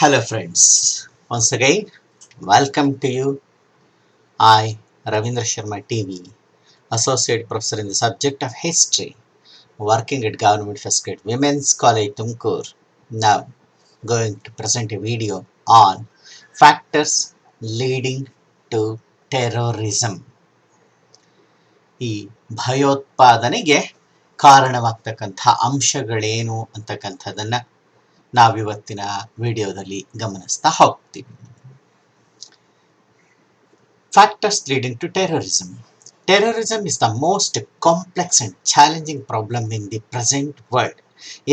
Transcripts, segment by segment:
Hello, friends. Once again, welcome to you. I, Ravindra Sharma TV, Associate Professor in the subject of History, working at Government First Grade Women's College, Tumkur. Now, going to present a video on factors leading to terrorism. ಈ ಭಯೋತ್ಪಾದನೆಗೆ ಕಾರಣವಾಗ್ತಕ್ಕಂಥ ಅಂಶಗಳೇನು ಅಂತಕ್ಕಂಥದ್ದನ್ನು ನಾವಿವತ್ತಿನ ವಿಡಿಯೋದಲ್ಲಿ ಗಮನಿಸ್ತಾ ಹೋಗ್ತೀವಿ. Factors leading to terrorism. Terrorism is the most complex and challenging problem in the present world.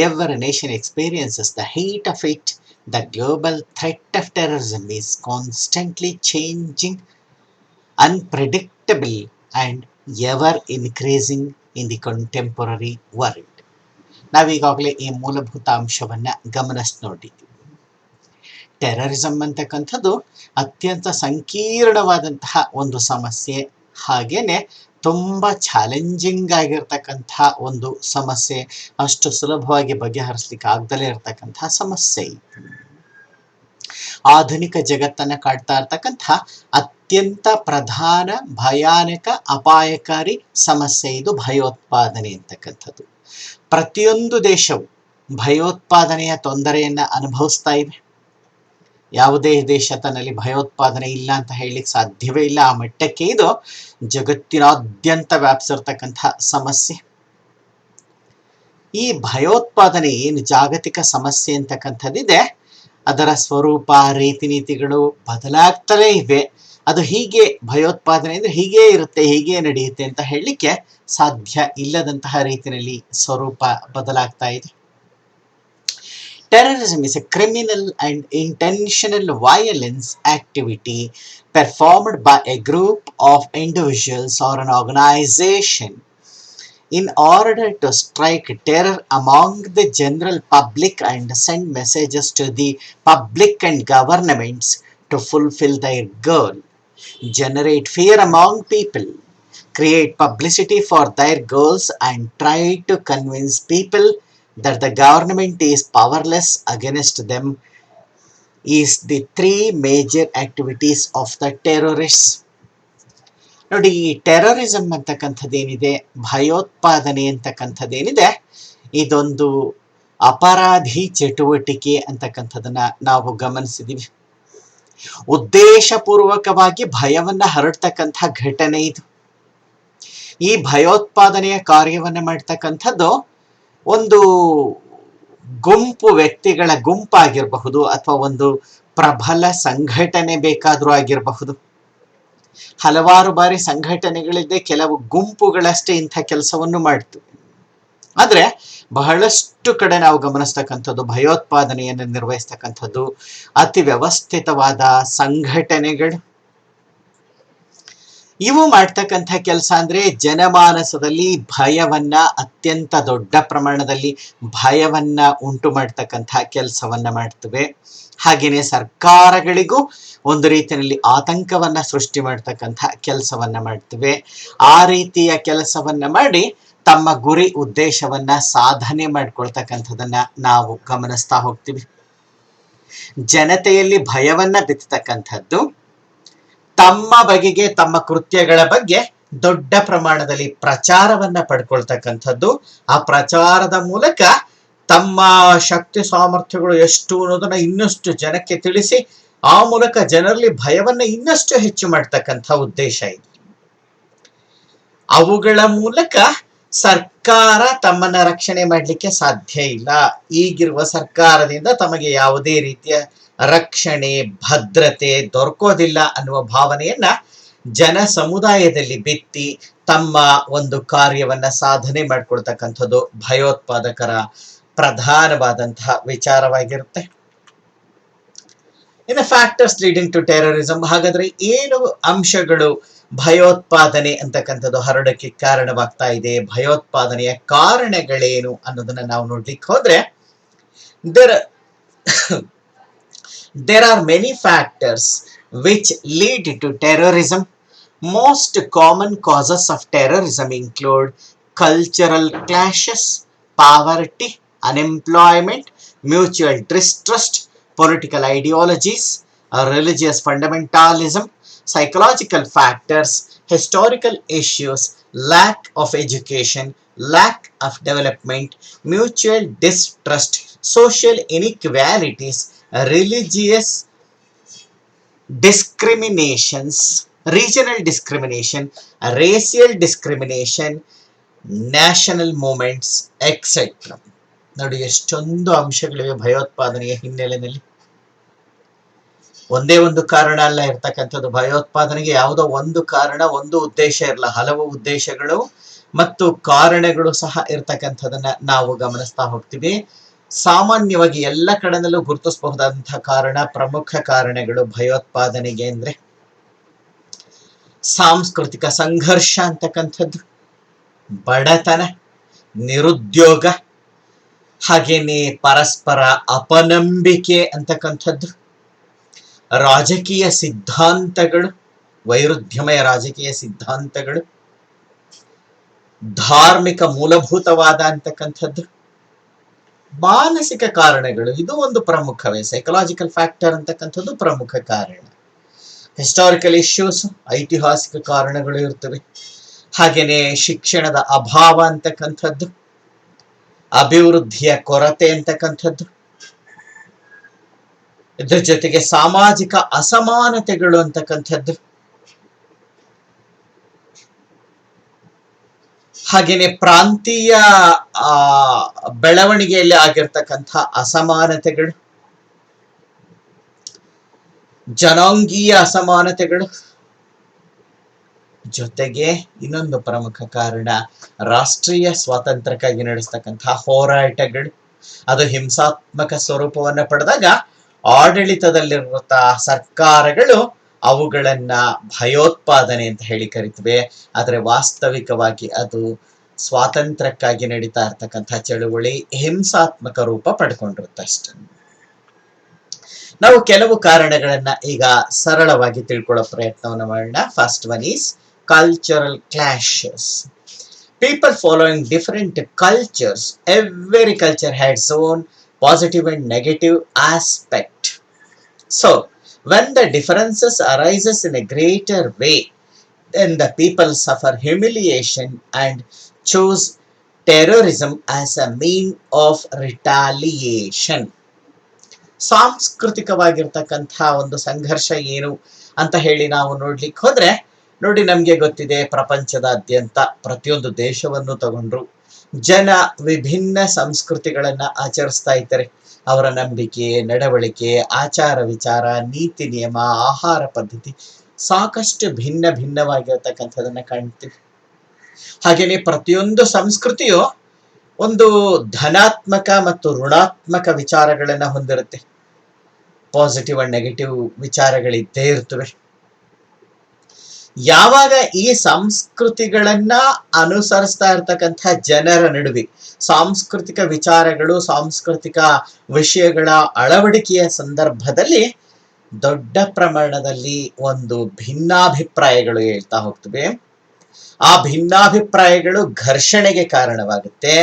Every nation experiences the heat of it. The global threat of terrorism is constantly changing, unpredictable, and ever increasing in the contemporary world. ನಾವೀಗಾಗಲೇ ಈ ಮೂಲಭೂತ ಅಂಶವನ್ನು ಗಮನಿಸಿ ನೋಡಿದ್ದೀವಿ. Terrorism ಅಂತಕ್ಕಂಥದ್ದು ಅತ್ಯಂತ ಸಂಕೀರ್ಣವಾದಂತಹ ಒಂದು ಸಮಸ್ಯೆ, ಹಾಗೇನೆ ತುಂಬ ಚಾಲೆಂಜಿಂಗ್ ಆಗಿರ್ತಕ್ಕಂಥ ಒಂದು ಸಮಸ್ಯೆ, ಅಷ್ಟು ಸುಲಭವಾಗಿ ಬಗೆಹರಿಸಲಿಕ್ಕೆ ಆಗದಲೇ ಇರತಕ್ಕಂಥ ಸಮಸ್ಯೆ. ಆಧುನಿಕ ಜಗತ್ತನ್ನು ಕಾಡ್ತಾ ಇರ್ತಕ್ಕಂಥ ಅತ್ಯಂತ ಪ್ರಧಾನ ಭಯಾನಕ ಅಪಾಯಕಾರಿ ಸಮಸ್ಯೆ ಇದು ಭಯೋತ್ಪಾದನೆ ಅಂತಕ್ಕಂಥದ್ದು. ಪ್ರತಿಯೊಂದು ದೇಶವು ಭಯೋತ್ಪಾದನೆಯ ತೊಂದರೆಯನ್ನು ಅನುಭವಿಸ್ತಾ ಇದೆ. ಯಾವುದೇ ದೇಶ ತನ್ನಲ್ಲಿ ಭಯೋತ್ಪಾದನೆ ಇಲ್ಲ ಅಂತ ಹೇಳಲಿಕ್ಕೆ ಸಾಧ್ಯವೇ ಇಲ್ಲ. ಆ ಮಟ್ಟಕ್ಕೆ ಇದು ಜಗತ್ತಿನಾದ್ಯಂತ ವ್ಯಾಪಿಸಿರ್ತಕ್ಕಂಥ ಸಮಸ್ಯೆ. ಈ ಭಯೋತ್ಪಾದನೆ ಏನು ಜಾಗತಿಕ ಸಮಸ್ಯೆ ಅಂತಕ್ಕಂಥದ್ದಿದೆ, ಅದರ ಸ್ವರೂಪ ರೀತಿ ನೀತಿಗಳು ಬದಲಾಗ್ತಲೇ ಇವೆ. ಅದು ಹೀಗೆ ಭಯೋತ್ಪಾದನೆ ಅಂದರೆ ಹೀಗೇ ಇರುತ್ತೆ, ಹೀಗೇ ನಡೆಯುತ್ತೆ ಅಂತ ಹೇಳಲಿಕ್ಕೆ ಸಾಧ್ಯ ಇಲ್ಲದಂತಹ ರೀತಿಯಲ್ಲಿ ಸ್ವರೂಪ ಬದಲಾಗ್ತಾ ಇದೆ. Terrorism is a criminal and intentional violence activity performed by a group of individuals or an organization in order to strike terror among the general public and send messages to the public and governments to fulfill their goal, generate fear among people, create publicity for their goals, and try to convince people that the government is powerless against them is the three major activities of the terrorists. ನೋಡಿ, ಈ terrorism ಅಂತಕ್ಕಂಥದ್ದೇನಿದೆ, ಭಯೋತ್ಪಾದನೆ ಅಂತಕ್ಕಂಥದ್ದೇನಿದೆ, ಇದೊಂದು ಅಪರಾಧಿ ಚಟುವಟಿಕೆ ಅಂತಕ್ಕಂಥದ್ದನ್ನ ನಾವು ಗಮನಿಸಿದ್ದೀವಿ. ಉದ್ದೇಶಪೂರ್ವಕವಾಗಿ ಭಯವನ್ನ ಹರಡ್ತಕ್ಕಂಥ ಘಟನೆ ಇದು. ಈ ಭಯೋತ್ಪಾದನೆಯ ಕಾರ್ಯವನ್ನು ಮಾಡ್ತಕ್ಕಂಥದ್ದು ಒಂದು ಗುಂಪು ವ್ಯಕ್ತಿಗಳ ಗುಂಪಾಗಿರಬಹುದು, ಅಥವಾ ಒಂದು ಪ್ರಬಲ ಸಂಘಟನೆ ಬೇಕಾದರೂ ಆಗಿರಬಹುದು. ಹಲವಾರು ಬಾರಿ ಸಂಘಟನೆಗಳಿದೆ, ಕೆಲವು ಗುಂಪುಗಳಷ್ಟೇ ಇಂಥ ಕೆಲಸವನ್ನು ಮಾಡ್ತು. ಆದರೆ ಬಹಳಷ್ಟು ಕಡೆ ನಾವು ಗಮನಿಸ್ತಕ್ಕಂಥದ್ದು ಭಯೋತ್ಪಾದನೆಯನ್ನು ನಿರ್ವಹಿಸ್ತಕ್ಕಂಥದ್ದು ಅತಿ ವ್ಯವಸ್ಥಿತವಾದ ಸಂಘಟನೆಗಳು. ಇವು ಮಾಡ್ತಕ್ಕಂಥ ಕೆಲಸ ಅಂದ್ರೆ ಜನಮಾನಸದಲ್ಲಿ ಭಯವನ್ನ, ಅತ್ಯಂತ ದೊಡ್ಡ ಪ್ರಮಾಣದಲ್ಲಿ ಭಯವನ್ನ ಉಂಟು ಮಾಡ್ತಕ್ಕಂಥ ಕೆಲಸವನ್ನ ಮಾಡ್ತವೆ. ಹಾಗೆಯೇ ಸರ್ಕಾರಗಳಿಗೂ ಒಂದು ರೀತಿಯಲ್ಲಿ ಆತಂಕವನ್ನ ಸೃಷ್ಟಿ ಮಾಡ್ತಕ್ಕಂಥ ಕೆಲಸವನ್ನ ಮಾಡ್ತವೆ. ಆ ರೀತಿಯ ಕೆಲಸವನ್ನ ಮಾಡಿ ತಮ್ಮ ಗುರಿ ಉದ್ದೇಶವನ್ನ ಸಾಧನೆ ಮಾಡ್ಕೊಳ್ತಕ್ಕಂಥದನ್ನ ನಾವು ಗಮನಿಸ್ತಾ ಹೋಗ್ತೀವಿ. ಜನತೆಯಲ್ಲಿ ಭಯವನ್ನ ಬಿತ್ತತಕ್ಕಂಥದ್ದು, ತಮ್ಮ ಬಗೆಗೆ ತಮ್ಮ ಕೃತ್ಯಗಳ ಬಗ್ಗೆ ದೊಡ್ಡ ಪ್ರಮಾಣದಲ್ಲಿ ಪ್ರಚಾರವನ್ನ ಪಡ್ಕೊಳ್ತಕ್ಕಂಥದ್ದು, ಆ ಪ್ರಚಾರದ ಮೂಲಕ ತಮ್ಮ ಶಕ್ತಿ ಸಾಮರ್ಥ್ಯಗಳು ಎಷ್ಟು ಅನ್ನೋದನ್ನ ಇನ್ನಷ್ಟು ಜನಕ್ಕೆ ತಿಳಿಸಿ ಆ ಮೂಲಕ ಜನರಲ್ಲಿ ಭಯವನ್ನ ಇನ್ನಷ್ಟು ಹೆಚ್ಚು ಮಾಡ್ತಕ್ಕಂಥ ಉದ್ದೇಶ ಇದೆ. ಅವುಗಳ ಮೂಲಕ ಸರ್ಕಾರ ತಮ್ಮನ್ನ ರಕ್ಷಣೆ ಮಾಡಲಿಕ್ಕೆ ಸಾಧ್ಯ ಇಲ್ಲ. ಈಗಿರುವ ಸರ್ಕಾರದಿಂದ ತಮಗೆ ಯಾವುದೇ ರೀತಿಯ ರಕ್ಷಣೆ, ಭದ್ರತೆ ದೊರಕೋದಿಲ್ಲ ಅನ್ನುವ ಭಾವನೆಯನ್ನ ಜನ ಸಮುದಾಯದಲ್ಲಿ ಬಿತ್ತಿ ತಮ್ಮ ಒಂದು ಕಾರ್ಯವನ್ನ ಸಾಧನೆ ಮಾಡ್ಕೊಳ್ತಕ್ಕಂಥದ್ದು ಭಯೋತ್ಪಾದಕರ ಪ್ರಧಾನವಾದಂತಹ ವಿಚಾರವಾಗಿರುತ್ತೆ. ಇನ್ನು ಫ್ಯಾಕ್ಟರ್ಸ್ ಲೀಡಿಂಗ್ ಟು ಟೆರರಿಸಮ್, ಹಾಗಾದ್ರೆ ಏನು ಅಂಶಗಳು ಭಯೋತ್ಪಾದನೆ ಅಂತಕ್ಕಂಥದ್ದು ಹರಡಕ್ಕೆ ಕಾರಣವಾಗ್ತಾ ಇದೆ, ಭಯೋತ್ಪಾದನೆಯ ಕಾರಣಗಳೇನು ಅನ್ನೋದನ್ನ ನಾವು ನೋಡ್ಲಿಕ್ಕೆ ಹೋದ್ರೆ, there are many factors which lead to terrorism. Most common causes of terrorism include cultural clashes, poverty, unemployment, mutual distrust, political ideologies, religious fundamentalism, psychological factors, historical issues, lack of education, lack of development, mutual distrust, social inequalities, religious discriminations, regional discrimination, racial discrimination, national movements etcetera. ನೋಡಿ ಎಷ್ಟೊಂದು ಅಂಶಗಳಿವೆ ಭಯೋತ್ಪಾದನೆಯ ಹಿನ್ನೆಲೆಯಲ್ಲಿ. ಒಂದೇ ಒಂದು ಕಾರಣ ಅಲ್ಲ ಇರ್ತಕ್ಕಂಥದ್ದು. ಭಯೋತ್ಪಾದನೆಗೆ ಯಾವುದೋ ಒಂದು ಕಾರಣ, ಒಂದು ಉದ್ದೇಶ ಇರಲ್ಲ, ಹಲವು ಉದ್ದೇಶಗಳು ಮತ್ತು ಕಾರಣಗಳು ಸಹ ಇರ್ತಕ್ಕಂಥದನ್ನ ನಾವು ಗಮನಿಸ್ತಾ ಹೋಗ್ತೀವಿ. ಸಾಮಾನ್ಯವಾಗಿ ಎಲ್ಲ ಕಡೆನಲ್ಲೂ ಗುರುತಿಸಬಹುದಾದಂತಹ ಕಾರಣ, ಪ್ರಮುಖ ಕಾರಣಗಳು ಭಯೋತ್ಪಾದನೆಗೆ ಅಂದ್ರೆ ಸಾಂಸ್ಕೃತಿಕ ಸಂಘರ್ಷ ಅಂತಕ್ಕಂಥದ್ದು, ಬಡತನ, ನಿರುದ್ಯೋಗ, ಹಾಗೇನೆ ಪರಸ್ಪರ ಅಪನಂಬಿಕೆ ಅಂತಕ್ಕಂಥದ್ದು, ರಾಜಕೀಯ ಸಿದ್ಧಾಂತಗಳು, ವೈರುಧ್ಯಮಯ ರಾಜಕೀಯ ಸಿದ್ಧಾಂತಗಳು, ಧಾರ್ಮಿಕ ಮೂಲಭೂತವಾದ ಅಂತಕ್ಕಂಥದ್ದು, ಮಾನಸಿಕ ಕಾರಣಗಳು, ಇದು ಒಂದು ಪ್ರಮುಖವೇ. ಸೈಕಲಾಜಿಕಲ್ ಫ್ಯಾಕ್ಟರ್ ಅಂತಕ್ಕಂಥದ್ದು ಪ್ರಮುಖ ಕಾರಣ. ಹಿಸ್ಟಾರಿಕಲ್ ಇಶ್ಯೂಸ್, ಐತಿಹಾಸಿಕ ಕಾರಣಗಳು ಇರ್ತವೆ. ಹಾಗೇನೆ ಶಿಕ್ಷಣದ ಅಭಾವ ಅಂತಕ್ಕಂಥದ್ದು, ಅಭಿವೃದ್ಧಿಯ ಕೊರತೆ ಅಂತಕ್ಕಂಥದ್ದು, ಇದ್ರ ಜೊತೆಗೆ ಸಾಮಾಜಿಕ ಅಸಮಾನತೆಗಳು ಅಂತಕ್ಕಂಥದ್ದು, ಹಾಗೇನೆ ಪ್ರಾಂತೀಯ ಬೆಳವಣಿಗೆಯಲ್ಲಿ ಆಗಿರ್ತಕ್ಕಂಥ ಅಸಮಾನತೆಗಳು, ಜನಾಂಗೀಯ ಅಸಮಾನತೆಗಳು, ಜೊತೆಗೆ ಇನ್ನೊಂದು ಪ್ರಮುಖ ಕಾರಣ ರಾಷ್ಟ್ರೀಯ ಸ್ವಾತಂತ್ರ್ಯಕ್ಕಾಗಿ ನಡೆಸ್ತಕ್ಕಂತಹ ಹೋರಾಟಗಳು. ಅದು ಹಿಂಸಾತ್ಮಕ ಸ್ವರೂಪವನ್ನು ಪಡೆದಾಗ ಆಡಳಿತದಲ್ಲಿರುವಂತಹ ಸರ್ಕಾರಗಳು ಅವುಗಳನ್ನ ಭಯೋತ್ಪಾದನೆ ಅಂತ ಹೇಳಿ ಕರಿತವೆ. ಆದರೆ ವಾಸ್ತವಿಕವಾಗಿ ಅದು ಸ್ವಾತಂತ್ರ್ಯಕ್ಕಾಗಿ ನಡೀತಾ ಇರ್ತಕ್ಕಂಥ ಚಳುವಳಿ ಹಿಂಸಾತ್ಮಕ ರೂಪ ಪಡ್ಕೊಂಡಿರುತ್ತೆ ಅಷ್ಟೇ. ನಾವು ಕೆಲವು ಕಾರಣಗಳನ್ನ ಈಗ ಸರಳವಾಗಿ ತಿಳ್ಕೊಳ್ಳೋ ಪ್ರಯತ್ನವನ್ನು ಮಾಡೋಣ. First one is cultural clashes. People following different cultures, every culture had its own positive and negative aspect. So, when the differences arises in a greater way, then the people suffer humiliation and choose terrorism as a mean of retaliation. ಸಾಂಸ್ಕೃತಿಕವಾಗಿರ್ತಕ್ಕಂಥ ಒಂದು ಸಂಘರ್ಷ ಏನು ಅಂತ ಹೇಳಿ ನಾವು ನೋಡ್ಲಿಕ್ಕೆ ಹೋದ್ರೆ, ನೋಡಿ ನಮ್ಗೆ ಗೊತ್ತಿದೆ, ಪ್ರಪಂಚದಾದ್ಯಂತ ಪ್ರತಿಯೊಂದು ದೇಶವನ್ನು ತಗೊಂಡ್ರು ಜನ ವಿಭಿನ್ನ ಸಂಸ್ಕೃತಿಗಳನ್ನ ಆಚರಿಸ್ತಾ ಇದ್ದಾರೆ. ಅವರ ನಂಬಿಕೆ, ನಡವಳಿಕೆ, ಆಚಾರ ವಿಚಾರ, ನೀತಿ ನಿಯಮ, ಆಹಾರ ಪದ್ಧತಿ ಸಾಕಷ್ಟು ಭಿನ್ನ ಭಿನ್ನವಾಗಿರತಕ್ಕಂಥದನ್ನ ಕಾಣ್ತೀವಿ. ಹಾಗೇನೆ ಪ್ರತಿಯೊಂದು ಸಂಸ್ಕೃತಿಯು ಒಂದು ಧನಾತ್ಮಕ ಮತ್ತು ಋಣಾತ್ಮಕ ವಿಚಾರಗಳನ್ನ ಹೊಂದಿರುತ್ತೆ. ಪಾಸಿಟಿವ್ ಅಂಡ್ ನೆಗೆಟಿವ್ ವಿಚಾರಗಳಿದ್ದೇ ಇರ್ತವೆ. ಯಾವಾಗ ಈ ಸಂಸ್ಕೃತಿಗಳನ್ನ ಅನುಸರಿಸ್ತಾ ಇರ್ತಕ್ಕಂಥ ಜನರ ನಡುವೆ ಸಾಂಸ್ಕೃತಿಕ ವಿಚಾರಗಳು, ಸಾಂಸ್ಕೃತಿಕ ವಿಷಯಗಳ ಅಳವಡಿಕೆಯ ಸಂದರ್ಭದಲ್ಲಿ ದೊಡ್ಡ ಪ್ರಮಾಣದಲ್ಲಿ ಒಂದು ಭಿನ್ನಾಭಿಪ್ರಾಯಗಳು ಹೇಳ್ತಾ ಹೋಗ್ತವೆ. ಆ ಭಿನ್ನಾಭಿಪ್ರಾಯಗಳು ಘರ್ಷಣೆಗೆ ಕಾರಣವಾಗುತ್ತೆ.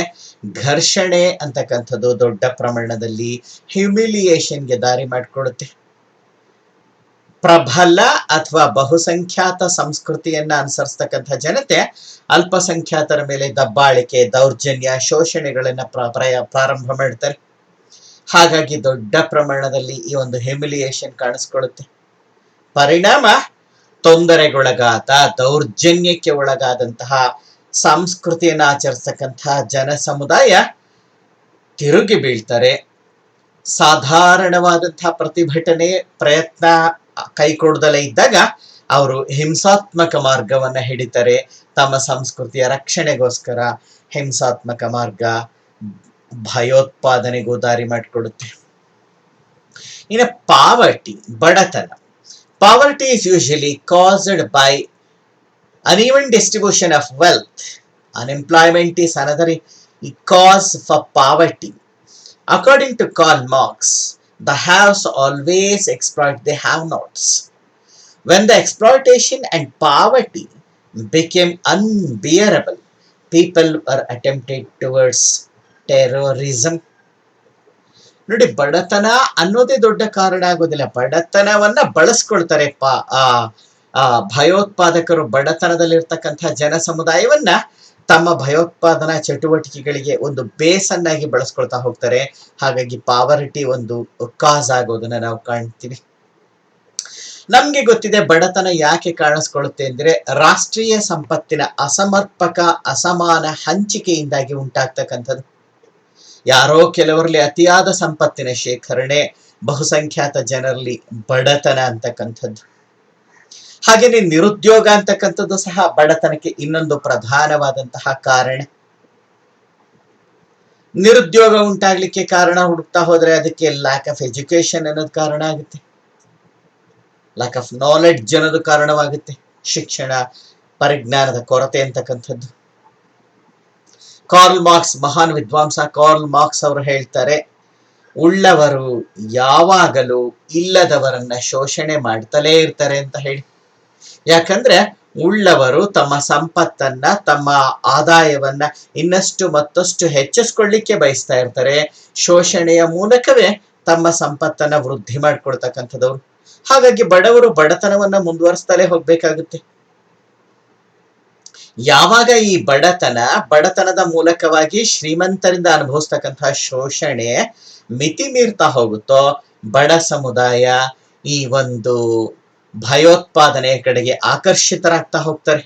ಘರ್ಷಣೆ ಅಂತಕ್ಕಂಥದ್ದು ದೊಡ್ಡ ಪ್ರಮಾಣದಲ್ಲಿ ಹ್ಯುಮಿಲಿಯೇಷನ್ಗೆ ದಾರಿ ಮಾಡಿಕೊಡುತ್ತೆ. ಪ್ರಬಲ ಅಥವಾ ಬಹುಸಂಖ್ಯಾತ ಸಂಸ್ಕೃತಿಯನ್ನ ಅನುಸರಿಸ್ತಕ್ಕಂಥ ಜನತೆ ಅಲ್ಪಸಂಖ್ಯಾತರ ಮೇಲೆ ದಬ್ಬಾಳಿಕೆ, ದೌರ್ಜನ್ಯ, ಶೋಷಣೆಗಳನ್ನ ಪ್ರಾರಂಭ ಮಾಡ್ತಾರೆ. ಹಾಗಾಗಿ ದೊಡ್ಡ ಪ್ರಮಾಣದಲ್ಲಿ ಈ ಒಂದು ಹ್ಯುಮಿಲಿಯೇಷನ್ ಕಾಣಿಸ್ಕೊಳ್ಳುತ್ತೆ. ಪರಿಣಾಮ ತೊಂದರೆಗೊಳಗಾದ, ದೌರ್ಜನ್ಯಕ್ಕೆ ಒಳಗಾದಂತಹ ಸಂಸ್ಕೃತಿಯನ್ನು ಆಚರಿಸ್ತಕ್ಕಂತಹ ಜನ ಸಮುದಾಯ ತಿರುಗಿ ಬೀಳ್ತಾರೆ. ಸಾಧಾರಣವಾದಂತಹ ಪ್ರತಿಭಟನೆ ಪ್ರಯತ್ನ ಕೈಕೊಡದಲೇ ಇದ್ದಾಗ ಅವರು ಹಿಂಸಾತ್ಮಕ ಮಾರ್ಗವನ್ನ ಹಿಡಿತಾರೆ. ತಮ್ಮ ಸಂಸ್ಕೃತಿಯ ರಕ್ಷಣೆಗೋಸ್ಕರ ಹಿಂಸಾತ್ಮಕ ಮಾರ್ಗ ಭಯೋತ್ಪಾದನೆಗೂ ದಾರಿ ಮಾಡಿಕೊಡುತ್ತೆ. ಇನ್ನು ಪಾವರ್ಟಿ, ಬಡತನ. Poverty is usually caused by uneven distribution of wealth. Unemployment is another cause for poverty. According to Karl Marx, the haves always exploit the have-nots. When the exploitation and poverty became unbearable, people were attempted towards terrorism. ನೋಡಿ, ಬಡತನ ಅನ್ನೋದೇ ದೊಡ್ಡ ಕಾರಣ ಆಗೋದಿಲ್ಲ. ಬಡತನವನ್ನ ಬಳಸ್ಕೊಳ್ತಾರೆ ಆ ಆ ಭಯೋತ್ಪಾದಕರು. ಬಡತನದಲ್ಲಿರ್ತಕ್ಕಂಥ ಜನ ಸಮುದಾಯವನ್ನ ತಮ್ಮ ಭಯೋತ್ಪಾದನಾ ಚಟುವಟಿಕೆಗಳಿಗೆ ಒಂದು ಬೇಸನ್ನಾಗಿ ಬಳಸ್ಕೊಳ್ತಾ ಹೋಗ್ತಾರೆ. ಹಾಗಾಗಿ ಪಾವರ್ಟಿ ಒಂದು ಕಾಸ್ ಆಗೋದನ್ನ ನಾವು ಕಾಣ್ತೀವಿ. ನಮ್ಗೆ ಗೊತ್ತಿದೆ ಬಡತನ ಯಾಕೆ ಕಾಣಿಸ್ಕೊಳ್ಳುತ್ತೆ ಅಂದ್ರೆ ರಾಷ್ಟ್ರೀಯ ಸಂಪತ್ತಿನ ಅಸಮರ್ಪಕ ಅಸಮಾನ ಹಂಚಿಕೆಯಿಂದಾಗಿ ಉಂಟಾಗ್ತಕ್ಕಂಥದ್ದು. ಯಾರೋ ಕೆಲವರಲ್ಲಿ ಅತಿಯಾದ ಸಂಪತ್ತಿನ ಶೇಖರಣೆ, ಬಹುಸಂಖ್ಯಾತ ಜನರಲ್ಲಿ ಬಡತನ ಅಂತಕ್ಕಂಥದ್ದು. ಹಾಗೇನೆ ನಿರುದ್ಯೋಗ ಅಂತಕ್ಕಂಥದ್ದು ಸಹ ಬಡತನಕ್ಕೆ ಇನ್ನೊಂದು ಪ್ರಧಾನವಾದಂತಹ ಕಾರಣ. ನಿರುದ್ಯೋಗ ಉಂಟಾಗ್ಲಿಕ್ಕೆ ಕಾರಣ ಹುಡುಕ್ತಾ ಹೋದ್ರೆ ಅದಕ್ಕೆ ಲ್ಯಾಕ್ ಆಫ್ ಎಜುಕೇಶನ್ ಅನ್ನೋದು ಕಾರಣ ಆಗುತ್ತೆ, ಲ್ಯಾಕ್ ಆಫ್ ನಾಲೆಡ್ಜ್ ಅನ್ನೋದು ಕಾರಣವಾಗುತ್ತೆ, ಶಿಕ್ಷಣ ಪರಿಜ್ಞಾನದ ಕೊರತೆ ಅಂತಕ್ಕಂಥದ್ದು. ಕಾರ್ಲ್ ಮಾರ್ಕ್ಸ್, ಮಹಾನ್ ವಿದ್ವಾಂಸ ಕಾರ್ಲ್ ಮಾರ್ಕ್ಸ್ ಅವರು ಹೇಳ್ತಾರೆ, ಉಳ್ಳವರು ಯಾವಾಗಲೂ ಇಲ್ಲದವರನ್ನ ಶೋಷಣೆ ಮಾಡ್ತಲೇ ಇರ್ತಾರೆ ಅಂತ ಹೇಳಿ. ಯಾಕಂದ್ರೆ ಉಳ್ಳವರು ತಮ್ಮ ಸಂಪತ್ತನ್ನ, ತಮ್ಮ ಆದಾಯವನ್ನ ಇನ್ನಷ್ಟು ಮತ್ತಷ್ಟು ಹೆಚ್ಚಿಸ್ಕೊಳ್ಳಿಕ್ಕೆ ಬಯಸ್ತಾ ಇರ್ತಾರೆ. ಶೋಷಣೆಯ ಮೂಲಕವೇ ತಮ್ಮ ಸಂಪತ್ತನ್ನ ವೃದ್ಧಿ ಮಾಡ್ಕೊಳ್ತಕ್ಕಂಥದವ್ರು. ಹಾಗಾಗಿ ಬಡವರು ಬಡತನವನ್ನ ಮುಂದುವರಿಸ್ತಲೇ ಹೋಗ್ಬೇಕಾಗುತ್ತೆ. ಯಾವಾಗ ಈ ಬಡತನದ ಮೂಲಕವಾಗಿ ಶ್ರೀಮಂತರಿಂದ ಅನುಭವಿಸ್ತಕ್ಕಂತಹ ಶೋಷಣೆ ಮಿತಿ ಮೀರ್ತಾ ಹೋಗುತ್ತೋ, ಬಡ ಸಮುದಾಯ ಈ ಒಂದು ಭಯೋತ್ಪಾದನೆಯ ಕಡೆಗೆ ಆಕರ್ಷಿತರಾಗ್ತಾ ಹೋಗ್ತಾರೆ,